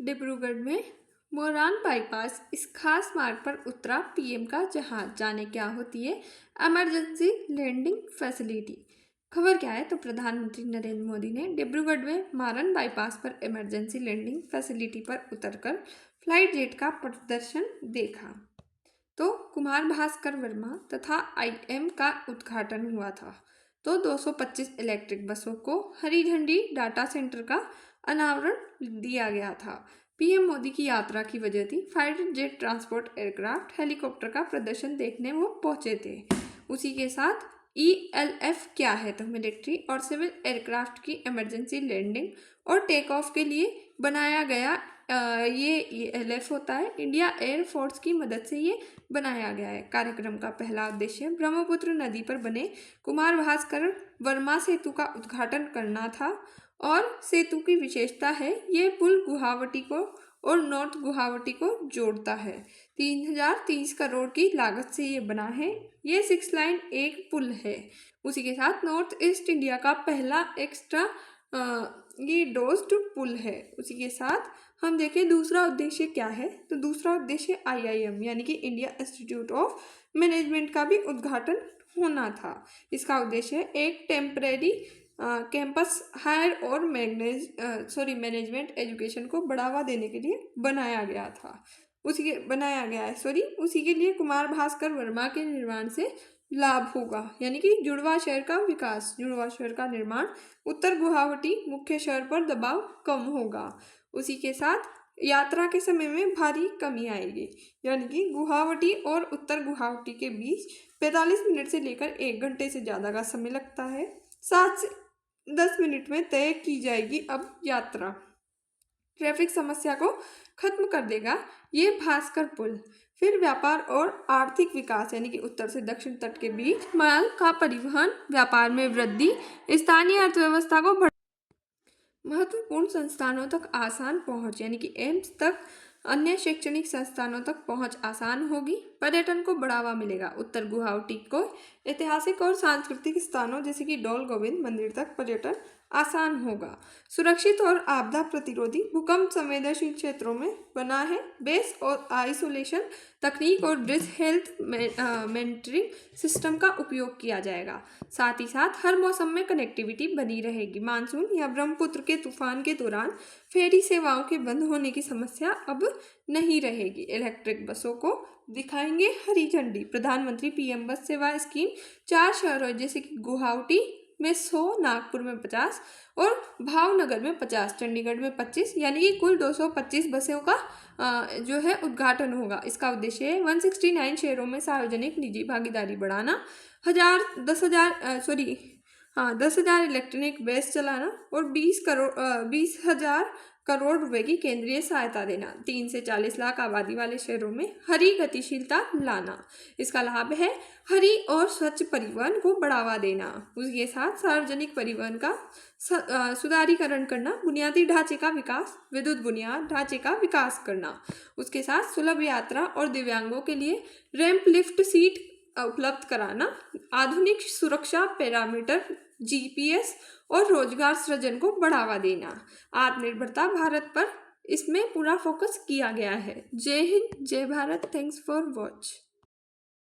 डिब्रूगढ़ में मोरान बाईपास इस खास मार्ग पर उतरा पीएम का जहाज। जाने क्या होती है इमरजेंसी लैंडिंग फैसिलिटी। खबर क्या है तो प्रधानमंत्री नरेंद्र मोदी ने डिब्रूगढ़ में मोरान बाईपास पर इमरजेंसी लैंडिंग फैसिलिटी पर उतरकर फ्लाइट जेट का प्रदर्शन देखा। तो कुमार भास्कर वर्मा तथा आईएम का उद्घाटन हुआ था। तो 225 इलेक्ट्रिक बसों को हरी झंडी डाटा सेंटर का अनावरण दिया गया था। पीएम मोदी की यात्रा की वजह थी fighter jet transport aircraft helicopter का प्रदर्शन देखने वो पहुंचे थे। उसी के साथ ELF क्या है तो मिलिट्री और सिविल एयरक्राफ्ट की इमरजेंसी लैंडिंग और टेक ऑफ के लिए बनाया गया ये ELF होता है। इंडिया एयर फोर्स की मदद से ये बनाया गया है। कार्यक्रम का पहला उद्देश्य ब्रह्मपुत्र नदी पर बने कुमार भास्कर वर्मा सेतु का उद्घाटन करना था और सेतु की विशेषता है ये पुल गुवाहाटी को और नॉर्थ गुवाहाटी को जोड़ता है। 3030 करोड़ की लागत से ये बना है। ये 6 लाइन एक पुल है। उसी के साथ नॉर्थ ईस्ट इंडिया का पहला एक्स्ट्रा ये डोज्ड पुल है। उसी के साथ हम देखें दूसरा उद्देश्य क्या है तो दूसरा उद्देश्य IIM यानी कि इंडिया इंस्टीट्यूट ऑफ मैनेजमेंट का भी उद्घाटन होना था। इसका उद्देश्य एक टेम्परेरी कैंपस हायर और मैनेजमेंट एजुकेशन को बढ़ावा देने के लिए बनाया गया है। उसी के लिए कुमार भास्कर वर्मा के निर्माण से लाभ होगा यानी कि जुड़वा शहर का विकास, जुड़वा शहर का निर्माण, उत्तर गुवाहाटी मुख्य शहर पर दबाव कम होगा। उसी के साथ यात्रा के समय में भारी कमी आएगी यानी कि गुवाहाटी और उत्तर गुवाहाटी के बीच 45 मिनट से लेकर 1 घंटे से ज़्यादा का समय लगता है। 7 से 10 मिनट में तय की जाएगी अब यात्रा। ट्रैफिक समस्या को खत्म कर देगा ये भास्कर पुल। फिर व्यापार और आर्थिक विकास यानी कि उत्तर से दक्षिण तट के बीच माल का परिवहन, व्यापार में वृद्धि, स्थानीय अर्थव्यवस्था को महत्वपूर्ण संस्थानों तक आसान पहुंच यानी कि एम्स तक, अन्य शैक्षणिक संस्थानों तक पहुंच आसान होगी। पर्यटन को बढ़ावा मिलेगा। उत्तर गुवाहाटी को ऐतिहासिक और सांस्कृतिक स्थानों जैसे कि डोल गोविंद मंदिर तक पर्यटन आसान होगा। सुरक्षित और आपदा प्रतिरोधी भूकंप संवेदनशील क्षेत्रों में बना है। बेस और आइसोलेशन तकनीक और ब्रिज हेल्थ मेंटरिंग सिस्टम का उपयोग किया जाएगा। साथ ही साथ हर मौसम में कनेक्टिविटी बनी रहेगी। मानसून या ब्रह्मपुत्र के तूफान के दौरान फेरी सेवाओं के बंद होने की समस्या अब नहीं रहेगी। इलेक्ट्रिक बसों को दिखाएंगे हरी झंडी। प्रधानमंत्री PM बस सेवा स्कीम 4 शहरों जैसे कि गुवाहाटी में 100, नागपुर में 50 और भावनगर में 50, चंडीगढ़ में 25 यानी कि कुल 225 बसों का जो है उद्घाटन होगा। इसका उद्देश्य है 169 शहरों में सार्वजनिक निजी भागीदारी बढ़ाना, 10,000 इलेक्ट्रॉनिक बस चलाना और 20,000 करोड़ रुपए की केंद्रीय सहायता देना। 3 से 40 लाख आबादी वाले शहरों में हरी गतिशीलता लाना। इसका लाभ है हरी और स्वच्छ परिवहन को बढ़ावा देना। उसके साथ सार्वजनिक परिवहन का सुधारीकरण करना, बुनियादी ढांचे का विकास, विद्युत बुनियाद ढांचे का विकास करना। उसके साथ सुलभ यात्रा और दिव्यांगों के लिए रैंप लिफ्ट सीट उपलब्ध कराना, आधुनिक सुरक्षा पैरामीटर, GPS और रोजगार सृजन को बढ़ावा देना। आत्मनिर्भरता भारत पर इसमें पूरा फोकस किया गया है। जय हिंद, जय भारत। Thanks for watch.